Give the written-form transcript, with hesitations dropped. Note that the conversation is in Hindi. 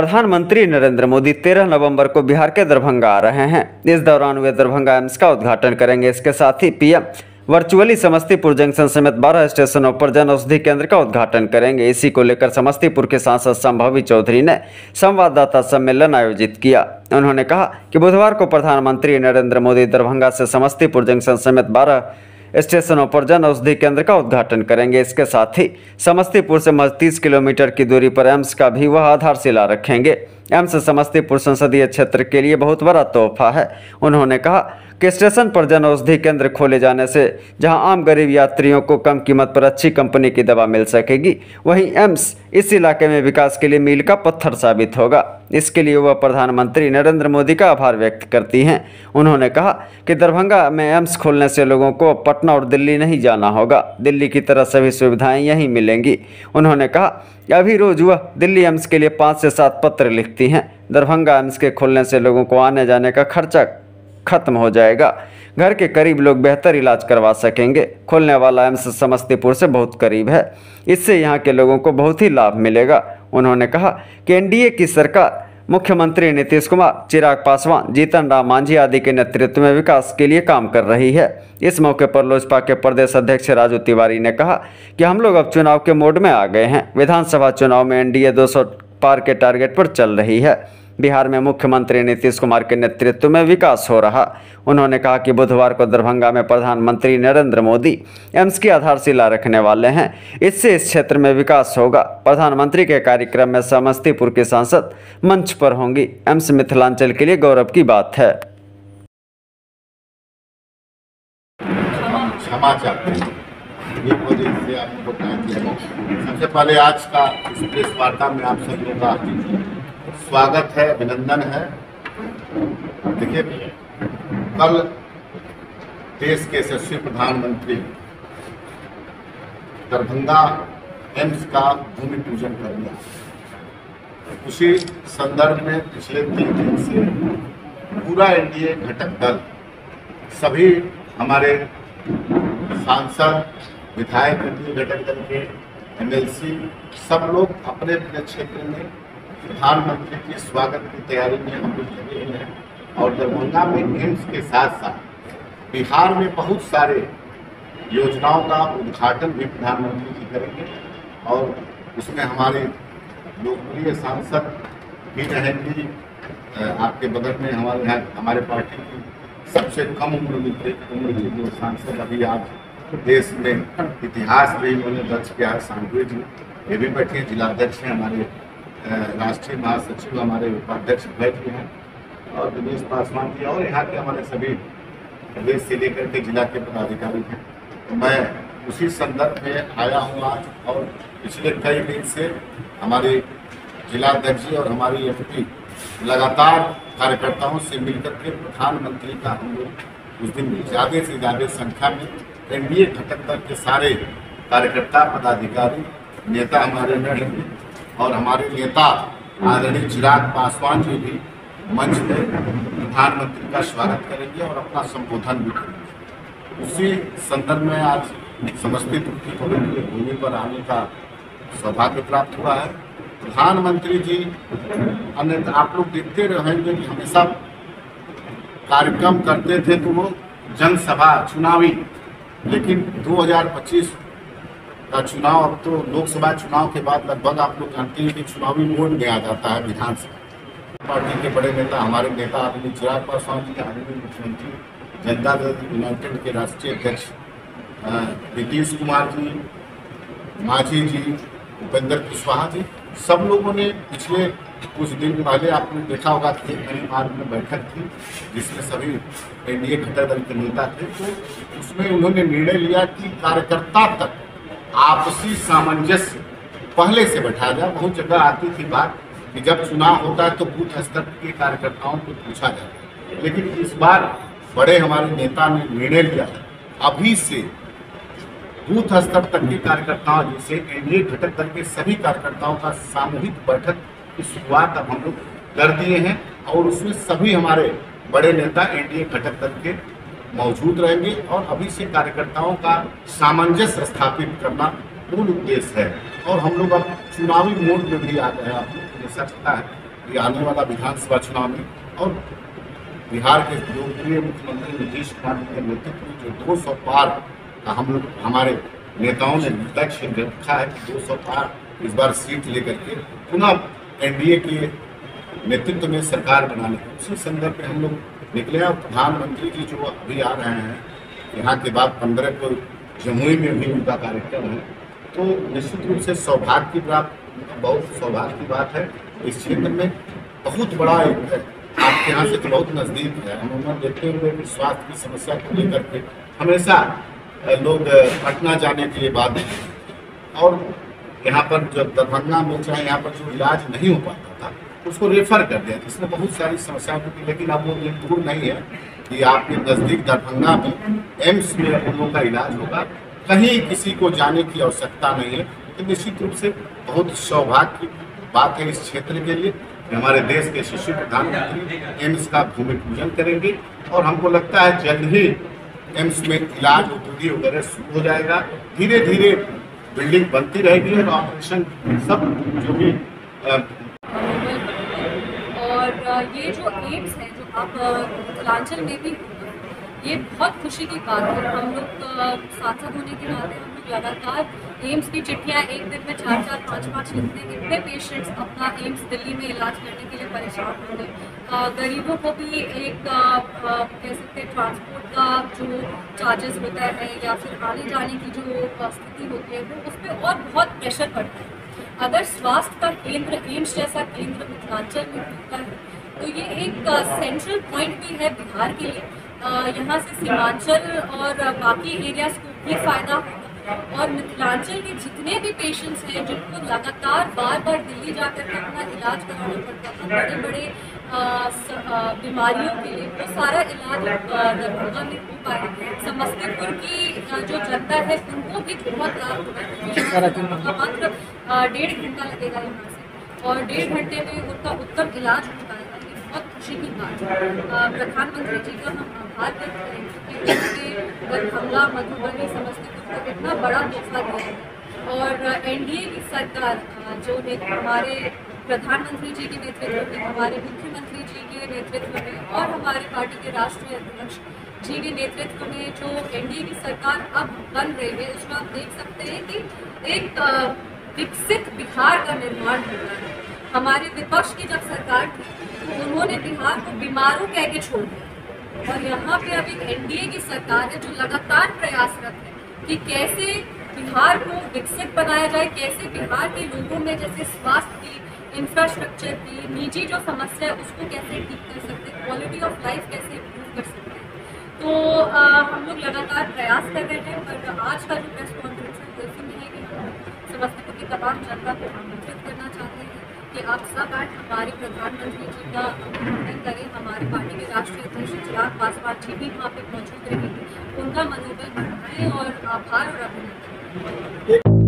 प्रधानमंत्री नरेंद्र मोदी 13 नवंबर को बिहार के दरभंगा आ रहे हैं। इस दौरान वे दरभंगा एम्स का उद्घाटन करेंगे। इसके साथ ही पीएम वर्चुअली समस्तीपुर जंक्शन समेत 12 स्टेशनों पर जन औषधि केंद्र का उद्घाटन करेंगे। इसी को लेकर समस्तीपुर के सांसद संभावी चौधरी ने संवाददाता सम्मेलन आयोजित किया। उन्होंने कहा कि बुधवार को प्रधानमंत्री नरेंद्र मोदी दरभंगा से समस्तीपुर जंक्शन समेत 12 स्टेशनों पर जन औषधि केंद्र का उद्घाटन करेंगे। इसके साथ ही समस्तीपुर से 30 किलोमीटर की दूरी पर एम्स का भी वह आधारशिला रखेंगे। एम्स समस्तीपुर संसदीय क्षेत्र के लिए बहुत बड़ा तोहफा है। उन्होंने कहा कि स्टेशन पर जन औषधि केंद्र खोले जाने से जहां आम गरीब यात्रियों को कम कीमत पर अच्छी कंपनी की दवा मिल सकेगी, वहीं एम्स इस इलाके में विकास के लिए मील का पत्थर साबित होगा। इसके लिए वह प्रधानमंत्री नरेंद्र मोदी का आभार व्यक्त करती हैं। उन्होंने कहा कि दरभंगा में एम्स खोलने से लोगों को पटना और दिल्ली नहीं जाना होगा। दिल्ली की तरह सभी सुविधाएं यहीं मिलेंगी। उन्होंने कहा कि अभी रोज वह दिल्ली एम्स के लिए 5 से 7 पत्र लिखती हैं। दरभंगा एम्स के खोलने से लोगों को आने जाने का खर्चा खत्म हो जाएगा। घर के करीब लोग बेहतर इलाज करवा सकेंगे। खोलने वाला एम्स समस्तीपुर से बहुत करीब है। इससे यहाँ के लोगों को बहुत ही लाभ मिलेगा। उन्होंने कहा कि एनडीए की सरकार मुख्यमंत्री नीतीश कुमार, चिराग पासवान, जीतन राम मांझी आदि के नेतृत्व में विकास के लिए काम कर रही है। इस मौके पर लोजपा के प्रदेश अध्यक्ष राजू तिवारी ने कहा कि हम लोग अब चुनाव के मोड में आ गए हैं। विधानसभा चुनाव में एनडीए 200 पार के टारगेट पर चल रही है। बिहार में मुख्यमंत्री नीतीश कुमार के नेतृत्व में विकास हो रहा। उन्होंने कहा कि बुधवार को दरभंगा में प्रधानमंत्री नरेंद्र मोदी एम्स की आधारशिला रखने वाले हैं। इससे इस क्षेत्र में विकास होगा। प्रधानमंत्री के कार्यक्रम में समस्तीपुर के सांसद मंच पर होंगी। एम्स मिथिलांचल के लिए गौरव की बात है। क्षमा चाहते हैं ये वजह से आपको बताया दिया। सबसे पहले आज का इस प्रेस वार्ता में आप सब लोगों का स्वागत है, अभिनंदन है। देखिए, कल देश के यशस्वी प्रधानमंत्री दरभंगा एम्स का भूमि पूजन कर दिया। उसी संदर्भ में पिछले 3 दिन से पूरा एनडीए घटक दल, सभी हमारे सांसद, विधायक, एनडीए घटक दल के एमएलसी, सब लोग अपने अपने क्षेत्र में प्रधानमंत्री के स्वागत की तैयारी में हम लोग लगे हुए हैं। और दरभंगा में एम्स के साथ साथ बिहार में बहुत सारे योजनाओं का उद्घाटन भी प्रधानमंत्री जी करेंगे। और उसमें हमारे लोकप्रिय सांसद भी रहेंगी। आपके बगल में हमारे पार्टी की सबसे कम उम्र के जो सांसद अभी आज देश में इतिहास में उन्होंने दर्ज किया है, सांघवी जी, ये भी बैठे हैं। जिलाध्यक्ष हैं हमारे, राष्ट्रीय महासचिव हमारे उपाध्यक्ष बैठे हैं, और दिनेश पासवान जी, और यहाँ के हमारे सभी प्रदेश से लेकर के जिला के पदाधिकारी हैं। तो मैं उसी संदर्भ में आया हूँ आज। और पिछले कई दिन से हमारे जिलाध्यक्ष जी और हमारी एमपी लगातार कार्यकर्ताओं से मिलकर के प्रधानमंत्री का हम लोग उस दिन ज़्यादा से ज़्यादा संख्या में एनडीए घटक दल के सारे कार्यकर्ता, पदाधिकारी, नेता हमारे रहेंगे। और हमारे नेता आदरणीय चिराग पासवान जी भी मंच में प्रधानमंत्री का स्वागत करेंगे और अपना संबोधन भी करेंगे। उसी संदर्भ में आज समस्तीपुर की पवित्र भूमि पर आने का सौभाग्य प्राप्त हुआ है। प्रधानमंत्री जी, अन्य आप लोग देखते रहेंगे कि हमेशा कार्यक्रम करते थे तो वो जनसभा, चुनावी, लेकिन 2025 का चुनाव, अब तो लोकसभा चुनाव के बाद लगभग आप लोग जानते हैं कि चुनावी मोड में आ जाता है विधानसभा। पार्टी के बड़े नेता, हमारे नेता आदरणीय चिराग पासवान जी, आदरणीय मुख्यमंत्री, जनता दल यूनाइटेड के राष्ट्रीय अध्यक्ष नीतीश कुमार जी, मांझी जी, उपेंद्र कुशवाहा जी, सब लोगों ने पिछले कुछ दिन पहले आपने देखा होगा कि एक नई मार्ग में बैठक थी जिसमें सभी एनडीए घटक दल के नेता थे। तो उसमें उन्होंने निर्णय लिया कि कार्यकर्ता तक आपसी सामंजस्य पहले से बैठाया जाए। बहुत जगह आती थी बात कि जब चुनाव होता है तो बूथ स्तर के कार्यकर्ताओं को पूछा जाता है, लेकिन इस बार बड़े हमारे नेता ने निर्णय लिया अभी से बूथ स्तर तक के कार्यकर्ताओं, जैसे एनडीए घटक दल के सभी कार्यकर्ताओं का सामूहिक बैठक की शुरुआत अब हम लोग कर दिए हैं। और उसमें सभी हमारे बड़े नेता एनडीए घटक दल के मौजूद रहेंगे। और अभी से कार्यकर्ताओं का सामंजस्य स्थापित करना मूल उद्देश्य है। और हम लोग अब चुनावी मोड में भी आ गए हैं। आपको जैसा पता है ये आने वाला विधानसभा चुनाव में और बिहार के लोकप्रिय मुख्यमंत्री नीतीश कुमार के नेतृत्व में जो 200 पार का हम लोग हमारे नेताओं ने लक्ष्य रखा है कि 200 पार इस बार सीट लेकर के पुनः एनडीए के नेतृत्व में सरकार बनाने की, उसी संदर्भ में हम लोग निकले हैं। और प्रधानमंत्री जी जो अभी आ रहे हैं, यहाँ के बाद 15 को जमुई में भी उनका कार्यक्रम है, तो निश्चित रूप से सौभाग्य की बहुत सौभाग्य की बात है। इस क्षेत्र में बहुत बड़ा एक है, आपके यहाँ से तो बहुत नज़दीक है। हम देखते हुए कि स्वास्थ्य की समस्या को लेकर के हमेशा लोग पटना जाने के लिए बाध्य हैं और यहाँ पर जब दरभंगा में चाहे यहाँ पर जो इलाज नहीं हो पाता था उसको रेफर कर दिया, इसमें बहुत सारी समस्याएं होती। लेकिन अब वो दूर नहीं है कि आपके नज़दीक दरभंगा में एम्स में लोगों का इलाज होगा, कहीं किसी को जाने की आवश्यकता नहीं है। तो निश्चित रूप से बहुत सौभाग्य की बात है इस क्षेत्र के लिए। हमारे देश के यशस्वी प्रधानमंत्री एम्स का भूमि पूजन करेंगे और हमको लगता है जल्द ही एम्स में इलाज ओपीडी वगैरह शुरू हो जाएगा। धीरे धीरे बिल्डिंग बनती रहेगी और ऑपरेशन सब जो भी और ये जो एम्स है जो आप मिथिलांचल में भी, ये बहुत खुशी की बात है। हम लोग सांसद होने के नाते हम लोग लगातार एम्स की चिट्ठियाँ एक दिन में 4-4, 5-5 लिखते हैं। इतने पेशेंट्स अपना एम्स दिल्ली में इलाज करने के लिए परेशान होते हैं। गरीबों को भी एक कह सकते हैं ट्रांसपोर्ट का जो चार्जेस होता है या फिर आने जाने की जो स्थिति होती है वो उस पर और बहुत प्रेशर पड़ता है। अगर स्वास्थ्य का केंद्र एम्स जैसा केंद्र मिथिलांचल में होता है तो ये एक सेंट्रल पॉइंट भी है बिहार के लिए। यहाँ से सीमांचल और बाकी एरियाज को भी फायदा होगा और मिथिलांचल के जितने भी पेशेंट्स हैं जिनको लगातार बार बार दिल्ली जाकर के अपना इलाज कराना पड़ता था बड़े बड़े बीमारियों के लिए, वो सारा इलाज दरभंगा में हो पाए। समस्तीपुर की जो जनता है उनको भी बहुत लाभ होगा। मात्र 1.5 घंटा लगेगा यहाँ से और 1.5 घंटे में उनका उत्तम इलाज हो पाएगा। बहुत खुशी की बात है। प्रधानमंत्री जी का हम आभार व्यक्त करेंगे कि दरभंगा, मधुबनी, समस्तीपुर को इतना बड़ा तोहफा दिया है। और एनडीए की सरकार जो हमारे प्रधानमंत्री जी के नेतृत्व में, हमारे मुख्यमंत्री जी के नेतृत्व में और हमारे पार्टी के राष्ट्रीय अध्यक्ष जी के नेतृत्व में जो एनडीए की सरकार अब बन रही है, उसमें आप देख सकते हैं कि एक विकसित बिहार का निर्माण हो रहा है। हमारे विपक्ष की जब सरकार थी उन्होंने बिहार को बीमारू कह के छोड़ दिया और यहाँ पे अब एक एनडीए की सरकार है जो लगातार प्रयासरत है कि कैसे बिहार को विकसित बनाया जाए, कैसे बिहार के लोगों में जैसे स्वास्थ्य की, इंफ्रास्ट्रक्चर की, निजी जो समस्या है उसको कैसे ठीक कर सकते हैं, क्वालिटी ऑफ लाइफ कैसे इम्प्रूव कर सकते हैं। तो हम लोग लगातार प्रयास कर रहे हैं। पर आज का जो प्रेस कॉन्फ्रेंस है वो इसी में है कि हम समस्तीपुर की तमाम जनता को आमंत्रित करना चाहते हैं कि आप सब आज हमारे प्रधानमंत्री जी का अभिनंदन करें। हमारे पार्टी के राष्ट्रीय अध्यक्ष चिराग पासवान जी भी वहाँ पे मौजूद रहेंगे, उनका मनोबल बढ़ाएं और आभार और अभिनंदन।